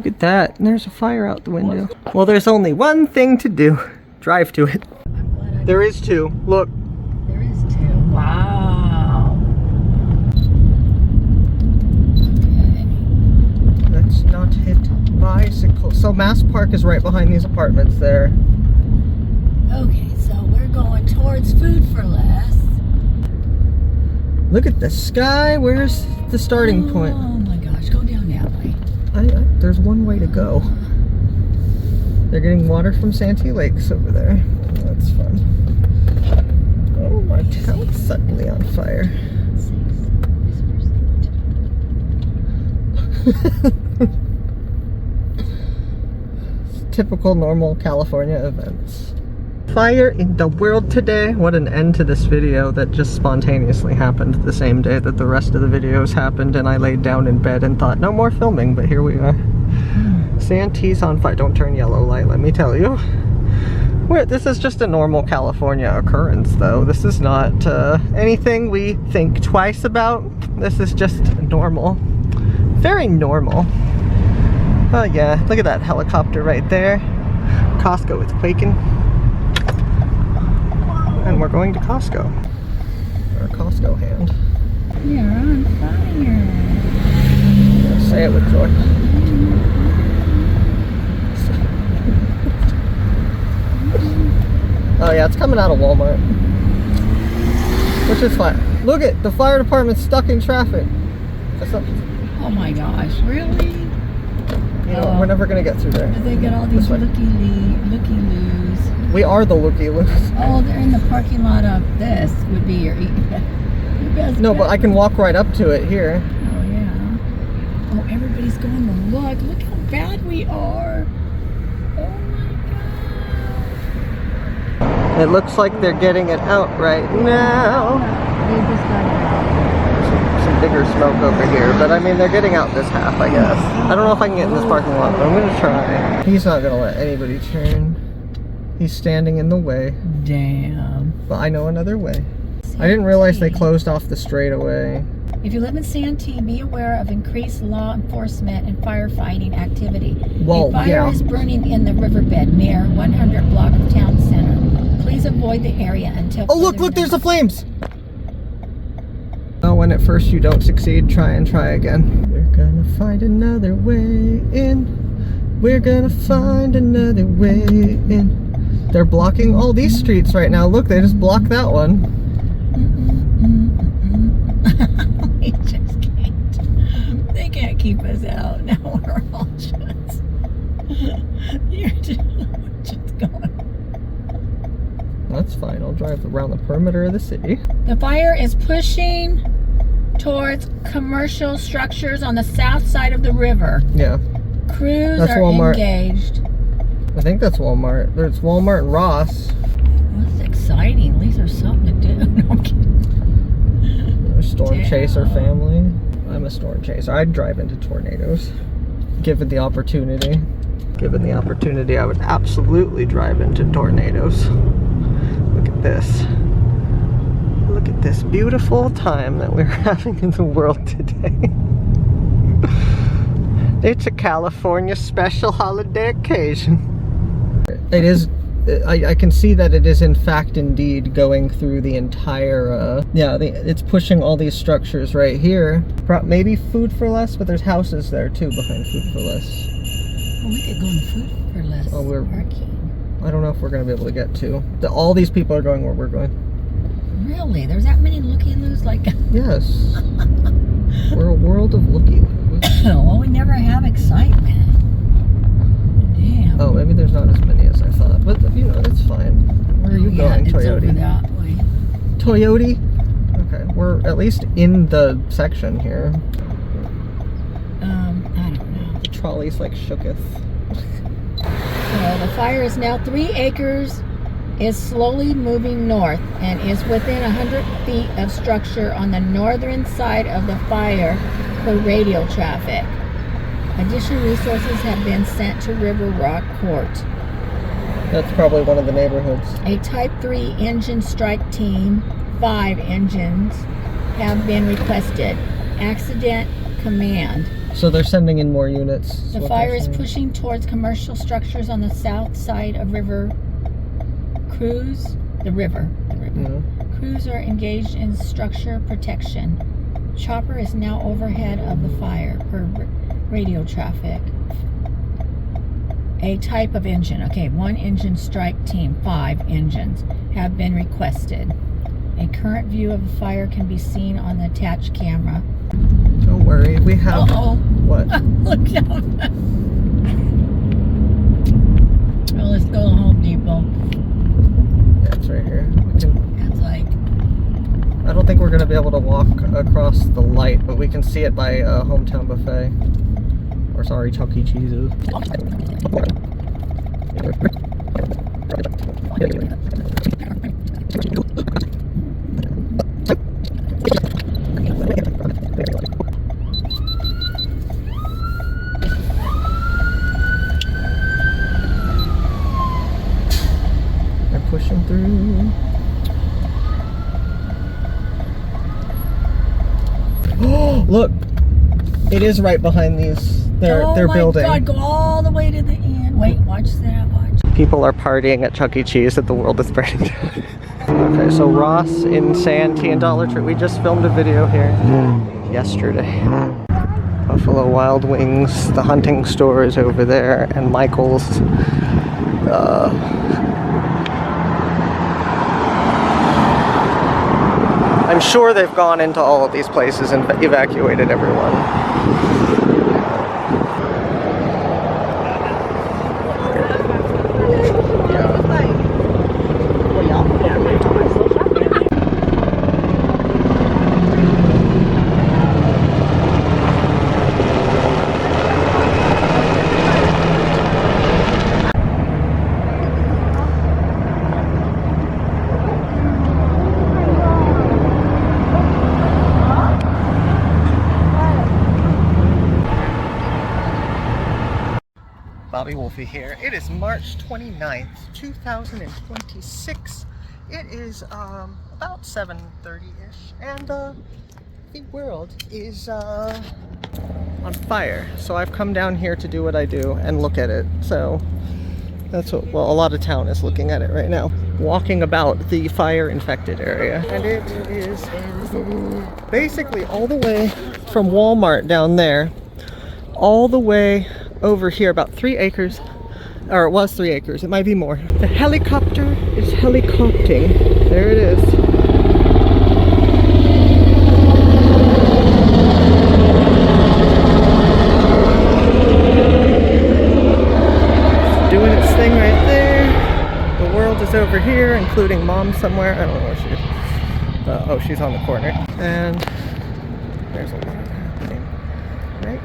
Look at that. And there's a fire out the window. Well, there's only one thing to do. Drive to it. There is two. Look. There is two. Wow. Okay. Let's not hit bicycles. So Mass Park is right behind these apartments there. Okay, so we're going towards Food for Less. Look at the sky. Where's the starting point? Oh my gosh, go down that way. There's one way to go. They're getting water from Santee Lakes over there. Oh, that's fun. Oh, my town's suddenly on fire. Typical normal California events. Fire in the world today. What an end to this video that just spontaneously happened the same day that the rest of the videos happened, and I laid down in bed and thought no more filming, but here we are. Santee's on fire. Don't turn yellow light, let me tell you. This is just a normal California occurrence though. This is not anything we think twice about. This is just normal. Very normal. Oh yeah, look at that helicopter right there. Costco is quaking. And we're going to Costco. Our Costco hand. You're on fire. Say it with joy. Oh yeah, it's coming out of Walmart. Which is fine. Look at the fire department's stuck in traffic. Oh my gosh, really? You know, we're never gonna get through there. They got all these looky-loos. We are the looky-loos. Oh, they're in the parking lot of this would be your best No, bet. but I can walk right up to it here. Oh yeah. Oh, everybody's going to look. Look how bad we are. Oh my God. It looks like they're getting it out right now. They just got it out. Some bigger smoke over here, but I mean they're getting out this half, I guess. I don't know if I can get in this parking lot, but I'm gonna try. He's not gonna let anybody turn. He's standing in the way. Damn. But I know another way. I didn't realize they closed off the straightaway. If you live in Santee, be aware of increased law enforcement and firefighting activity. Well, a fire yeah. is burning in the riverbed near 100 block of town center. Please avoid the area until... Oh look, there's the flames! Oh, when at first you don't succeed, try and try again. We're gonna find another way in. We're gonna find another way in. They're blocking all these streets right now. Look, they just blocked that one. We just can't. They can't keep us out. Now we're all just... You're just going. That's fine. I'll drive around the perimeter of the city. The fire is pushing towards commercial structures on the south side of the river. Yeah. Crews That's are Walmart. engaged. I think that's Walmart. There's Walmart and Ross. That's exciting. At least there's something to do. No, I'm kidding. Storm chaser family. I'm a storm chaser. I'd drive into tornadoes. Given the opportunity. Given the opportunity, I would absolutely drive into tornadoes. Look at this. Look at this beautiful time that we're having in the world today. It's a California special holiday occasion. It is, I can see that it is in fact indeed going through the entire, it's pushing all these structures right here. Maybe Food for Less, but there's houses there too behind Food for Less. Well, we could go in Food for Less. Oh, parking. I don't know if we're going to be able to get to. All these people are going where we're going. Really? There's that many looky-loos like... Yes. We're a world of looky-loos. Well, we never have excitement. Damn. Oh, maybe there's not as many as I thought. But, you know, that's fine. Where are you going, it's Toyota? Over that way. Toyota? Okay, we're at least in the section here. I don't know. The trolley's like shooketh. So the fire is now 3 acres, is slowly moving north, and is within 100 feet of structure on the northern side of the fire for radio traffic. Additional resources have been sent to River Rock Court. That's probably one of the neighborhoods. A Type 3 engine strike team, 5 engines, have been requested. Accident Command So they're sending in more units. The fire is pushing towards commercial structures on the south side of river. The river. Yeah. Crews are engaged in structure protection. Chopper is now overhead of the fire per radio traffic. A type of engine. Okay, 1 engine strike team, 5 engines have been requested. A current view of the fire can be seen on the attached camera. Don't worry, we have... Uh-oh. What? Look out. Well, let's go to Home Depot. Yeah, it's right here. We can... It's like... I don't think we're going to be able to walk across the light, but we can see it by Hometown Buffet. Or sorry, Chuck E. Cheese's. They're pushing through. Oh, look! It is right behind these. They're building. Oh my God, go all the way to the end. Wait, watch that, watch. People are partying at Chuck E. Cheese that the world is burning down. Okay, so Ross in Santee and Dollar Tree. We just filmed a video here yesterday. Buffalo Wild Wings, the hunting store is over there, and Michael's. I'm sure they've gone into all of these places and evacuated everyone. BobbyWolfey here. It is March 29th, 2026. It is about 7:30-ish, and the world is on fire. So I've come down here to do what I do and look at it. So that's what, well, a lot of town is looking at it right now. Walking about the fire-infected area. And it is basically all the way from Walmart down there, all the way over here, about 3 acres, or it was 3 acres, it might be more. The helicopter is helicoptering. There it is. It's doing its thing right there. The world is over here, including Mom somewhere. I don't know where she is. Oh, she's on the corner. And there's a lot happening, right?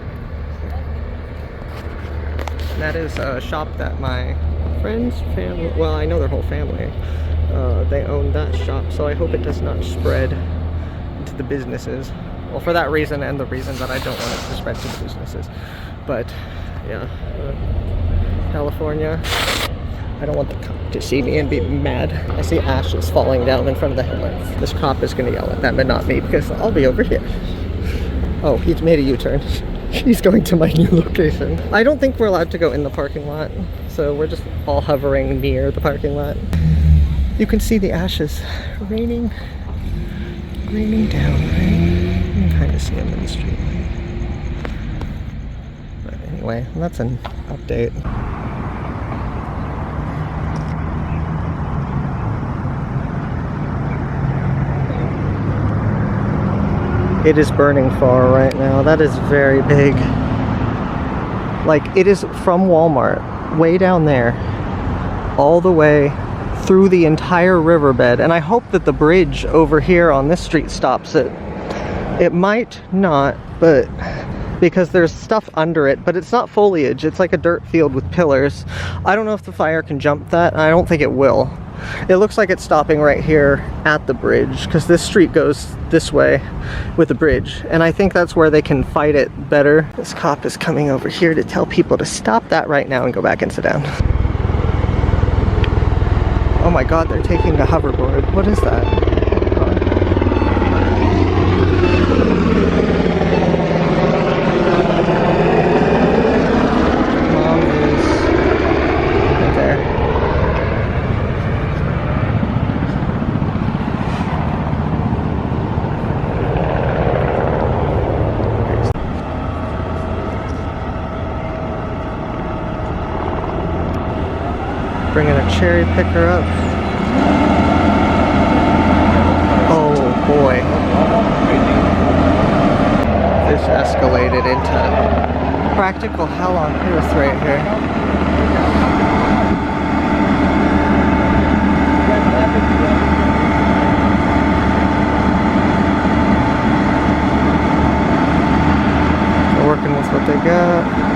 That is a shop that my friend's family, well, I know their whole family, they own that shop, so I hope it does not spread into the businesses. Well, for that reason and the reason that I don't want it to spread to the businesses. But, yeah, California, I don't want the cop to see me and be mad. I see ashes falling down in front of the headlights. This cop is going to yell at them, but not me, because I'll be over here. Oh, he's made a U-turn. He's going to my new location. I don't think we're allowed to go in the parking lot, so we're just all hovering near the parking lot. You can see the ashes raining down, right? You can kind of see them in the street. But anyway, that's an update. It is burning far right now. That is very big. Like, it is from Walmart, way down there, all the way through the entire riverbed. And I hope that the bridge over here on this street stops it. It might not, but because there's stuff under it, but it's not foliage. It's like a dirt field with pillars. I don't know if the fire can jump that. I don't think it will. It looks like it's stopping right here at the bridge, because this street goes this way with the bridge, and I think that's where they can fight it better. This cop is coming over here to tell people to stop that right now and go back and sit down. Oh my God, they're taking a hoverboard. What is that? Oh Bringing a cherry picker up. Oh boy. This escalated into practical hell on earth right here. They're working with what they got.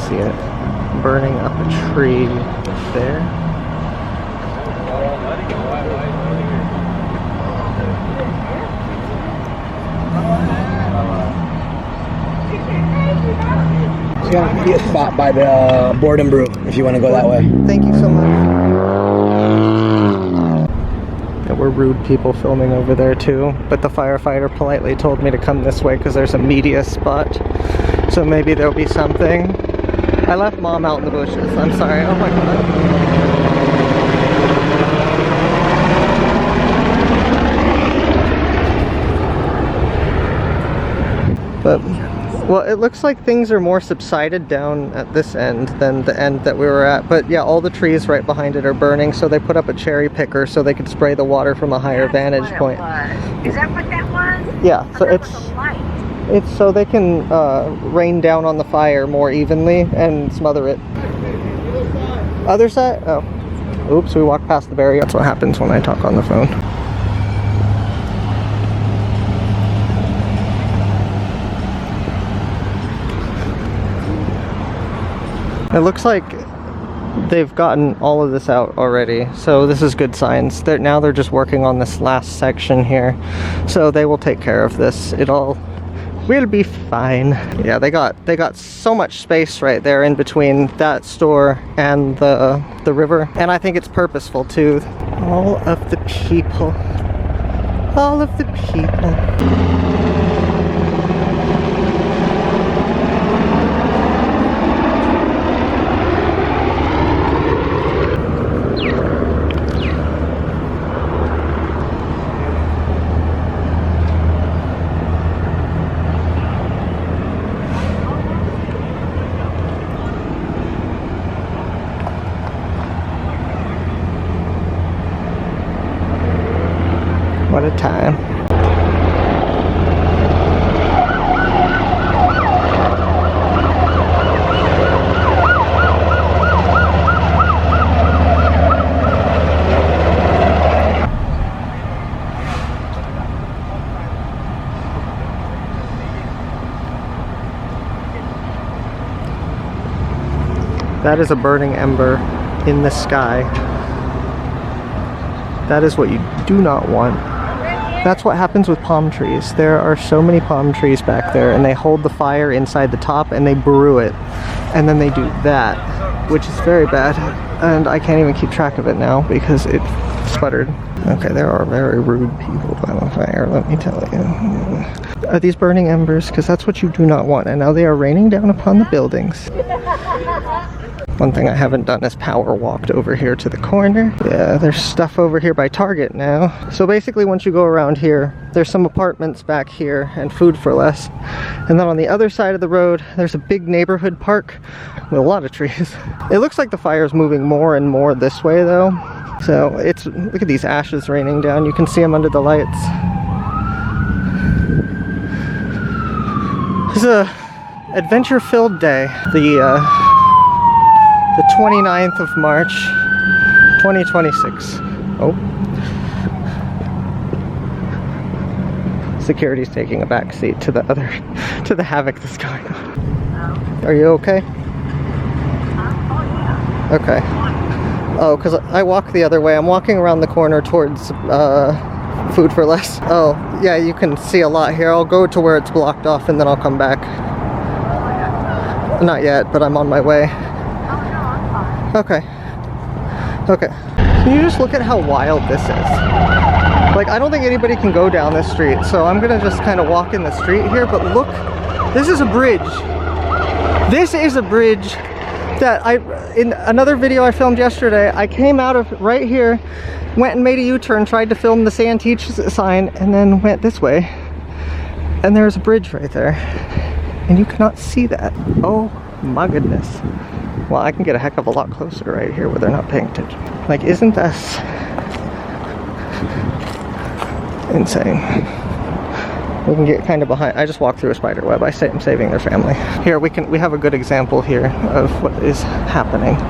See it burning up a tree there. It's gonna be a spot by the Board and Brew if you want to go that way. Thank you so much. There were rude people filming over there too, but the firefighter politely told me to come this way because there's a media spot. So maybe there'll be something. I left Mom out in the bushes. I'm sorry. Oh my god. But, well, it looks like things are more subsided down at this end than the end that we were at. But yeah, all the trees right behind it are burning, so they put up a cherry picker so they could spray the water from a higher vantage point. Is that what that was? Yeah, so it's so they can rain down on the fire more evenly and smother it. Other side? Oh. Oops, we walked past the barrier. That's what happens when I talk on the phone. It looks like they've gotten all of this out already, so this is good signs. Now they're just working on this last section here, so they will take care of this. It all will be fine. Yeah, they got so much space right there in between that store and the river, and I think it's purposeful too. All of the people. All of the people. What a time. That is a burning ember in the sky. That is what you do not want. That's what happens with palm trees. There are so many palm trees back there, and they hold the fire inside the top and they brew it. And then they do that, which is very bad. And I can't even keep track of it now because it sputtered. Okay, there are very rude people by the fire, let me tell you. Are these burning embers? Because that's what you do not want. And now they are raining down upon the buildings. One thing I haven't done is power walked over here to the corner. Yeah, there's stuff over here by Target now. So basically once you go around here, there's some apartments back here and food for less. And then on the other side of the road, there's a big neighborhood park with a lot of trees. It looks like the fire is moving more and more this way though. So it's, look at these ashes raining down. You can see them under the lights. This is a adventure-filled day. The 29th of March, 2026. Oh. Security's taking a back seat to the havoc that's going on. Are you okay? Okay. Oh, because I walk the other way. I'm walking around the corner towards Food for Less. Oh, yeah, you can see a lot here. I'll go to where it's blocked off and then I'll come back. Not yet, but I'm on my way. Okay. Okay. Can you just look at how wild this is? Like, I don't think anybody can go down this street, so I'm gonna just kind of walk in the street here. But look, this is a bridge. This is a bridge that in another video I filmed yesterday, I came out of right here, went and made a U-turn, tried to film the Santee sign, and then went this way. And there's a bridge right there. And you cannot see that. Oh my goodness. Well, I can get a heck of a lot closer right here where they're not paying attention. Like, isn't this insane? We can get kind of behind. I just walked through a spider web. I'm saving their family. Here we have a good example here of what is happening. Make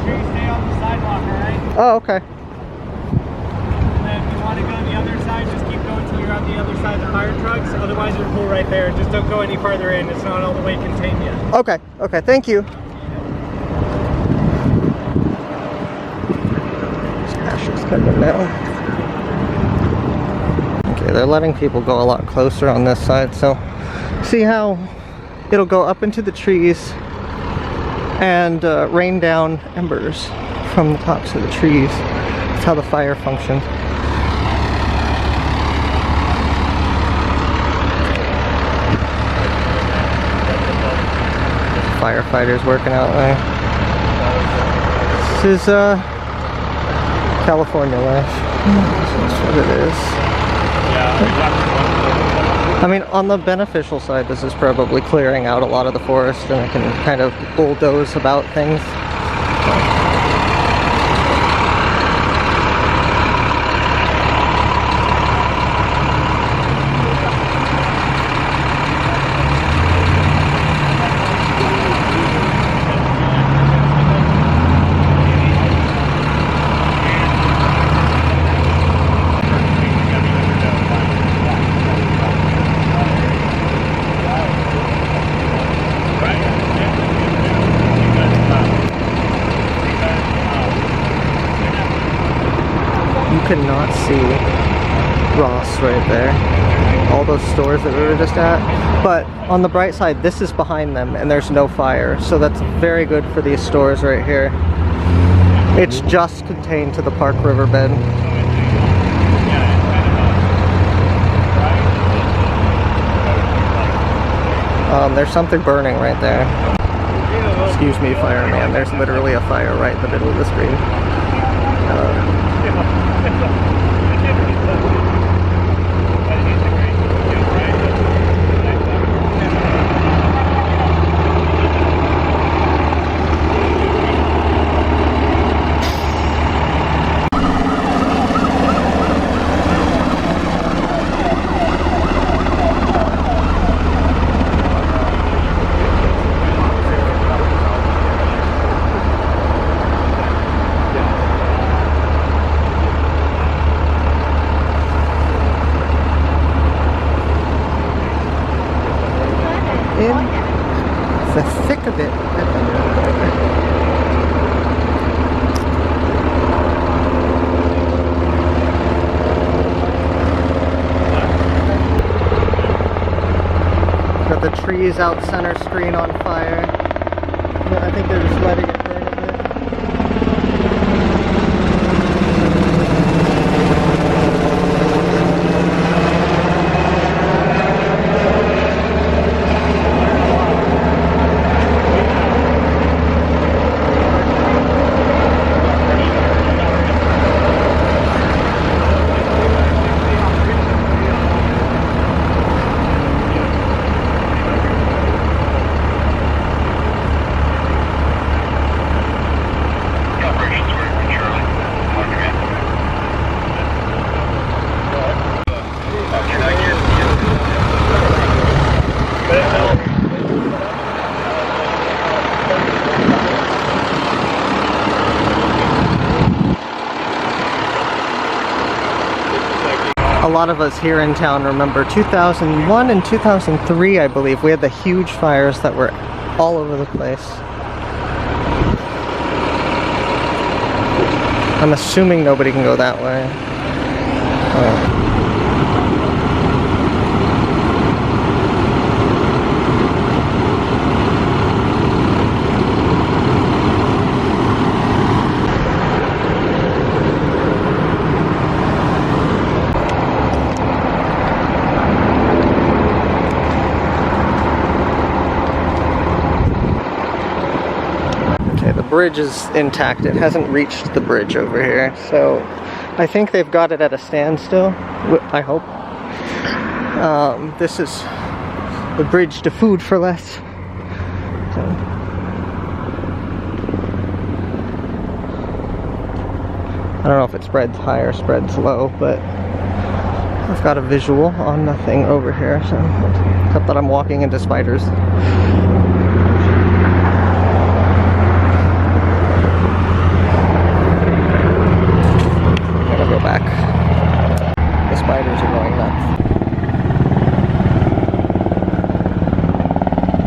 sure you stay on the sidewalk, alright? Oh, okay. And then if you want to go on the other side, just keep going until you're on the other side of the fire trucks. Otherwise, you'll pull right there. Just don't go any farther in. It's not all the way contained yet. Okay, okay, thank you. Ashes coming down. Okay, they're letting people go a lot closer on this side, so see how it'll go up into the trees and rain down embers from the tops of the trees. That's how the fire functions. Firefighters working out there. This is California life. That's what it is. I mean, on the beneficial side, this is probably clearing out a lot of the forest, and I can kind of bulldoze about things. Cannot see Ross right there, all those stores that we were just at, but on the bright side, this is behind them and there's no fire, so that's very good for these stores right here. It's just contained to the park riverbed. There's something burning right there. Excuse me, fireman, there's literally a fire right in the middle of the street. The thick of it. Got the trees out center screen on fire. I think they're just letting it burn a bit. A lot of us here in town remember 2001 and 2003, I believe. We had the huge fires that were all over the place. I'm assuming nobody can go that way. Okay, the bridge is intact. It hasn't reached the bridge over here, so I think they've got it at a standstill, I hope. This is the bridge to Food for Less. So. I don't know if it spreads high or spreads low, but I've got a visual on the thing over here, so except that I'm walking into spiders. I'm gonna go back. The spiders are going nuts.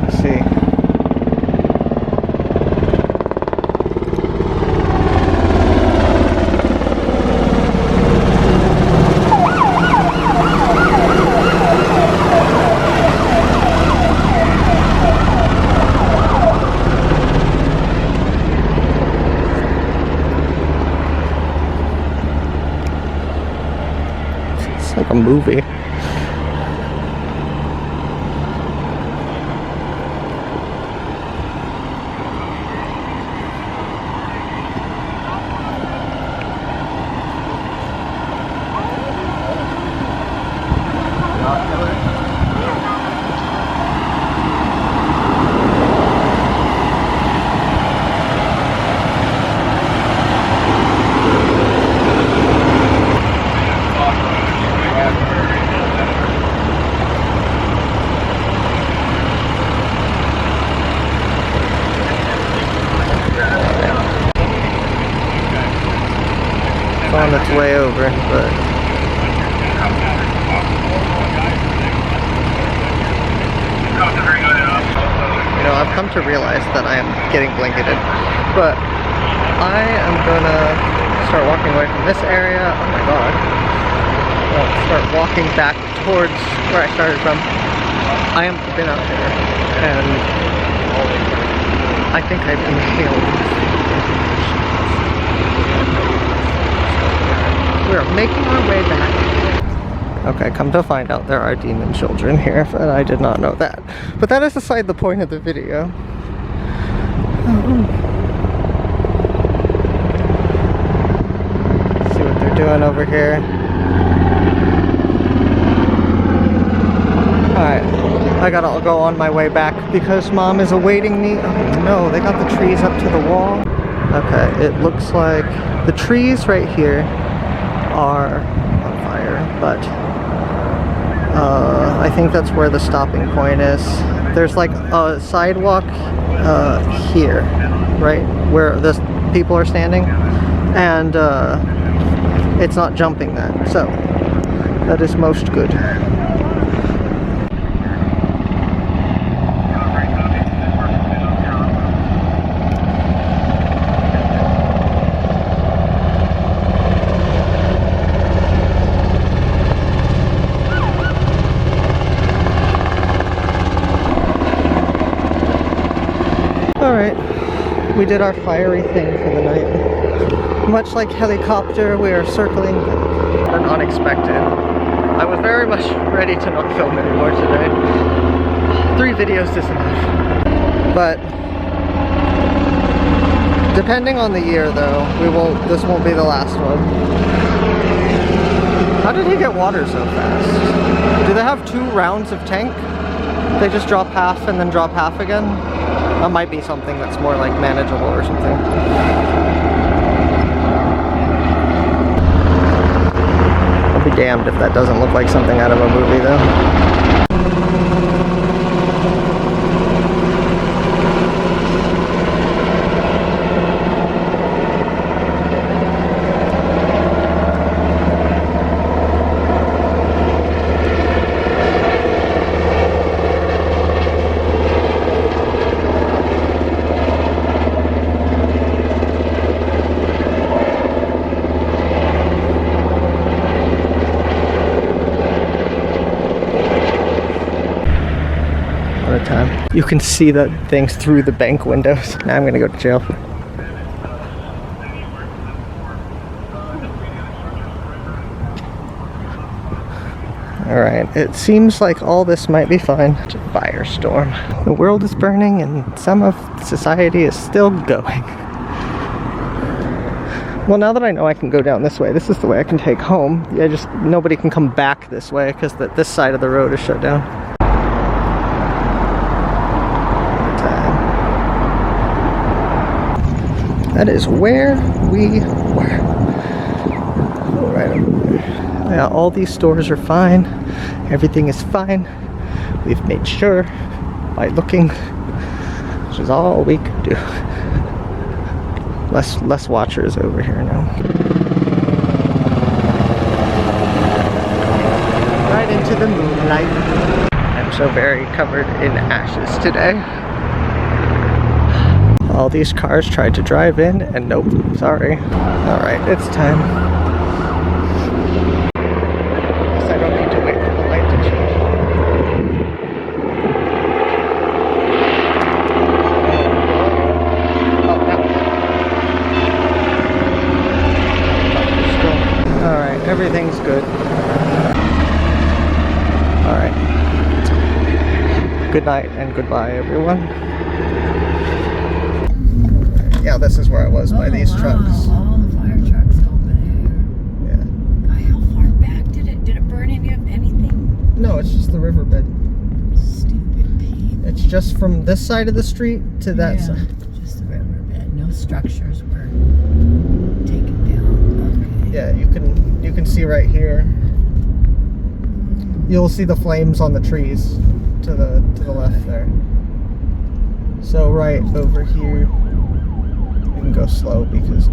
Let's see. Like a movie. On its way over, but you know, I've come to realize that I am getting blanketed, but I am gonna start walking away from this area. Oh my god. I'll start walking back towards where I started from. I have been out there, and I think I've inhaled. We're making our way back. Okay, come to find out there are demon children here, and I did not know that. But that is beside the point of the video. See what they're doing over here. Alright, I gotta go on my way back because Mom is awaiting me. Oh no, they got the trees up to the wall. Okay, it looks like the trees right here are on fire, but I think that's where the stopping point is. There's like a sidewalk here, right, where the people are standing, and it's not jumping that, so that is most good. We did our fiery thing for the night. Much like helicopter, we are circling and unexpected. I was very much ready to not film anymore today. 3 videos is enough. But depending on the year though, this won't be the last one. How did he get water so fast? Do they have 2 rounds of tank? They just drop half and then drop half again? That might be something that's more like manageable or something. I'll be damned if that doesn't look like something out of a movie though. Time. You can see the things through the bank windows. Now I'm gonna go to jail. Alright, it seems like all this might be fine. It's a firestorm. The world is burning and some of society is still going. Well, now that I know I can go down this way, this is the way I can take home. Yeah, just nobody can come back this way because this side of the road is shut down. That is where we were. Right over there. Yeah, all these stores are fine. Everything is fine. We've made sure by looking, which is all we could do. Less watchers over here now. Right into the moonlight. I'm so very covered in ashes today. All these cars tried to drive in and nope, sorry. Alright, it's time. Guess I don't need to wait for the light to change. Alright, everything's good. Alright. Good night and goodbye, everyone. Yeah, this is where I was by these trucks. All the fire trucks over there. Yeah. How far back did it burn any of anything? No, it's just the riverbed. Stupid people. It's just from this side of the street to that side. Just the riverbed. No structures were taken down. Okay. Yeah, you can see right here. You'll see the flames on the trees to the left there. So right over here. You can go slow because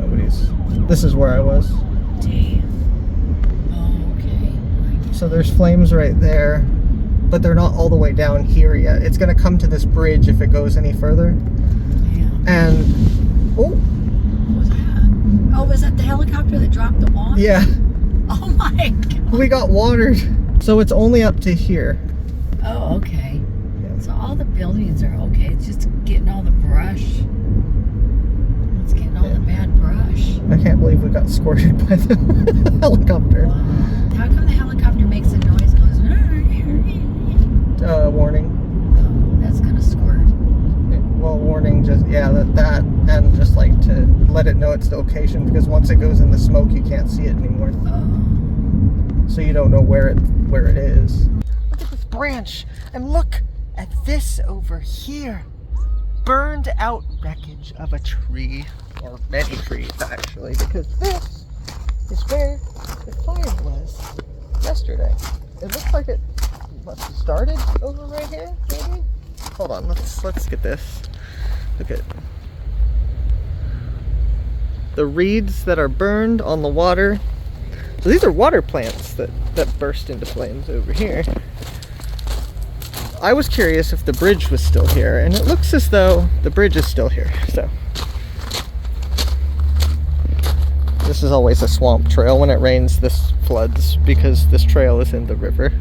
this is where I was. Damn. Oh, okay. So there's flames right there, but they're not all the way down here yet. It's gonna come to this bridge if it goes any further. Yeah. And, oh. What was that? Oh, was that the helicopter that dropped the water? Yeah. Oh my God. We got watered. So it's only up to here. Oh, okay. Yeah. So all the buildings are okay. It's just getting all the brush. All the bad brush. I can't believe we got squirted by the helicopter. Wow. How come the helicopter makes a noise and goes? Warning. Oh, that's gonna squirt. Well, warning, just, yeah, that, and just like to let it know its location, because once it goes in the smoke, you can't see it anymore. Oh. So you don't know where it is. Look at this branch, and look at this over here. Burned out wreckage of a tree, or many trees actually, because this is where the fire was yesterday. It looks like it must have started over right here, maybe? Hold on, let's get this. Look at the reeds that are burned on the water. So these are water plants that burst into flames over here. I was curious if the bridge was still here, and it looks as though the bridge is still here, so. This is always a swamp trail. When it rains, this floods because this trail is in the river.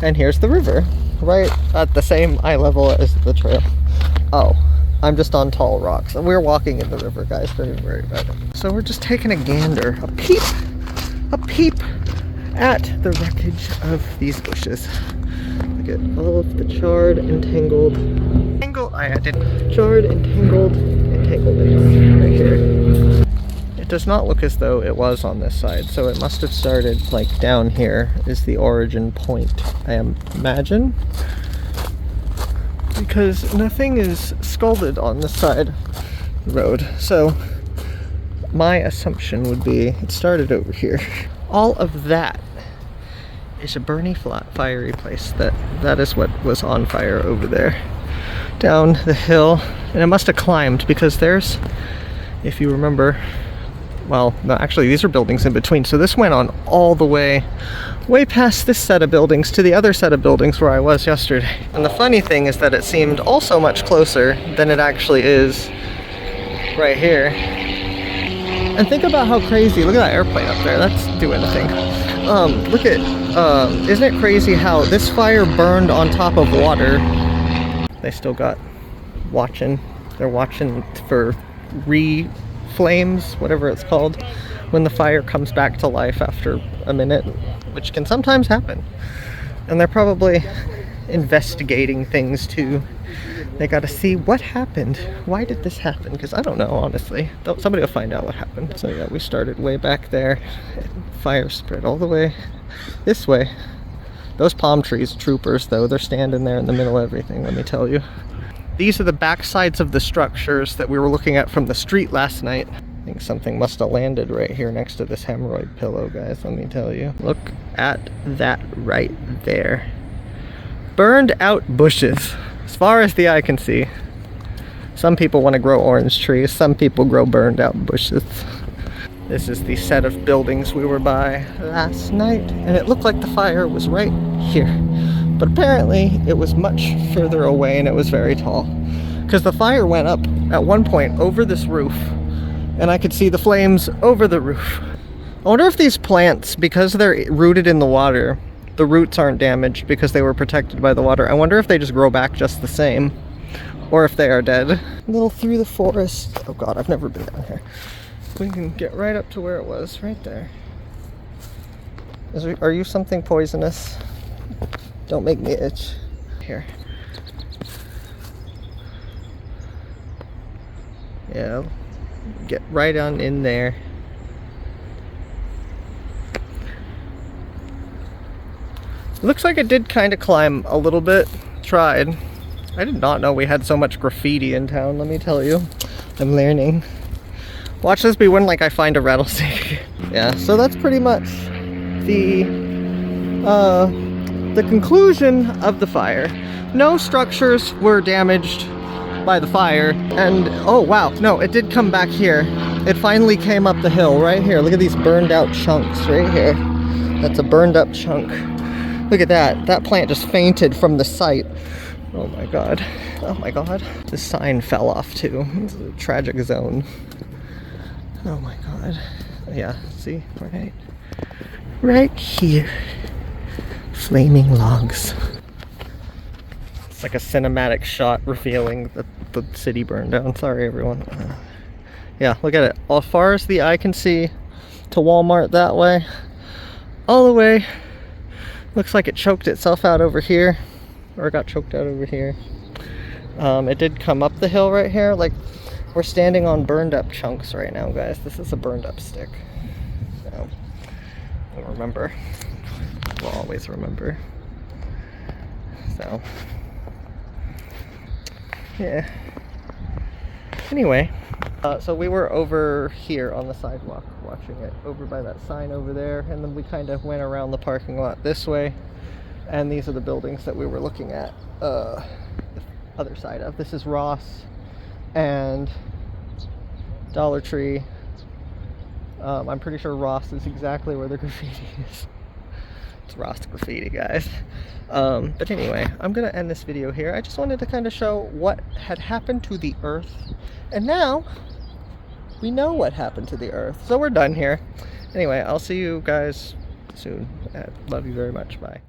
And here's the river, right at the same eye level as the trail. Oh, I'm just on tall rocks. We're walking in the river, guys, don't even worry about it. So we're just taking a gander, a peep at the wreckage of these bushes. Look at all of the charred and tangled entanglements right here. It does not look as though it was on this side, so it must have started like down here is the origin point, I imagine, because nothing is scalded on this side of the road. So my assumption would be it started over here. All of that is a burny, flat, fiery place. That is what was on fire over there, down the hill, and it must have climbed because there's, if you remember, well, no, actually these are buildings in between. So this went on all the way past this set of buildings to the other set of buildings where I was yesterday. And the funny thing is that it seemed also much closer than it actually is right here. And think about how crazy, look at that airplane up there, that's doing a thing. Look at, isn't it crazy how this fire burned on top of water? They still got they're watching for flames, whatever it's called, when the fire comes back to life after a minute, which can sometimes happen. And they're probably investigating things too. They gotta see what happened. Why did this happen? Because I don't know, honestly. Somebody will find out what happened. So yeah, we started way back there. Fire spread all the way this way. Those palm trees, troopers though, they're standing there in the middle of everything, let me tell you. These are the back sides of the structures that we were looking at from the street last night. I think something must have landed right here next to this hemorrhoid pillow, guys, let me tell you. Look at that right there. Burned out bushes, as far as the eye can see. Some people want to grow orange trees, some people grow burned out bushes. This is the set of buildings we were by last night, and it looked like the fire was right here. But apparently it was much further away and it was very tall. Because the fire went up at one point over this roof, and I could see the flames over the roof. I wonder if these plants, because they're rooted in the water, the roots aren't damaged because they were protected by the water. I wonder if they just grow back just the same, or if they are dead. A little through the forest. Oh god, I've never been down here. We can get right up to where it was, right there. Are you something poisonous? Don't make me itch. Here. Yeah, get right on in there. Looks like it did kind of climb a little bit. Tried. I did not know we had so much graffiti in town, let me tell you. I'm learning. Watch this be when like I find a rattlesnake. Yeah, so that's pretty much the conclusion of the fire. No structures were damaged by the fire, and oh wow, no, it did come back here. It finally came up the hill right here. Look at these burned out chunks right here. That's a burned up chunk. Look at that. That plant just fainted from the site. Oh my god. Oh my god. The sign fell off too. It's a tragic zone. Oh my god. Yeah, see? Right here. Flaming logs. It's like a cinematic shot revealing that the city burned down. Sorry everyone. Yeah, look at it. As far as the eye can see to Walmart that way. All the way. Looks like it choked itself out over here. Or got choked out over here. It did come up the hill right here. Like, we're standing on burned up chunks right now, guys. This is a burned up stick. So, we'll remember. We'll always remember. So, yeah. Anyway, so we were over here on the sidewalk watching it, over by that sign over there, and then we kind of went around the parking lot this way, and these are the buildings that we were looking at the other side of. This is Ross and Dollar Tree. I'm pretty sure Ross is exactly where the graffiti is. It's Ross graffiti, guys. But anyway, I'm gonna end this video here. I just wanted to kind of show what had happened to the earth, and now we know what happened to the earth, so we're done here. Anyway, I'll see you guys soon. Love you very much. Bye.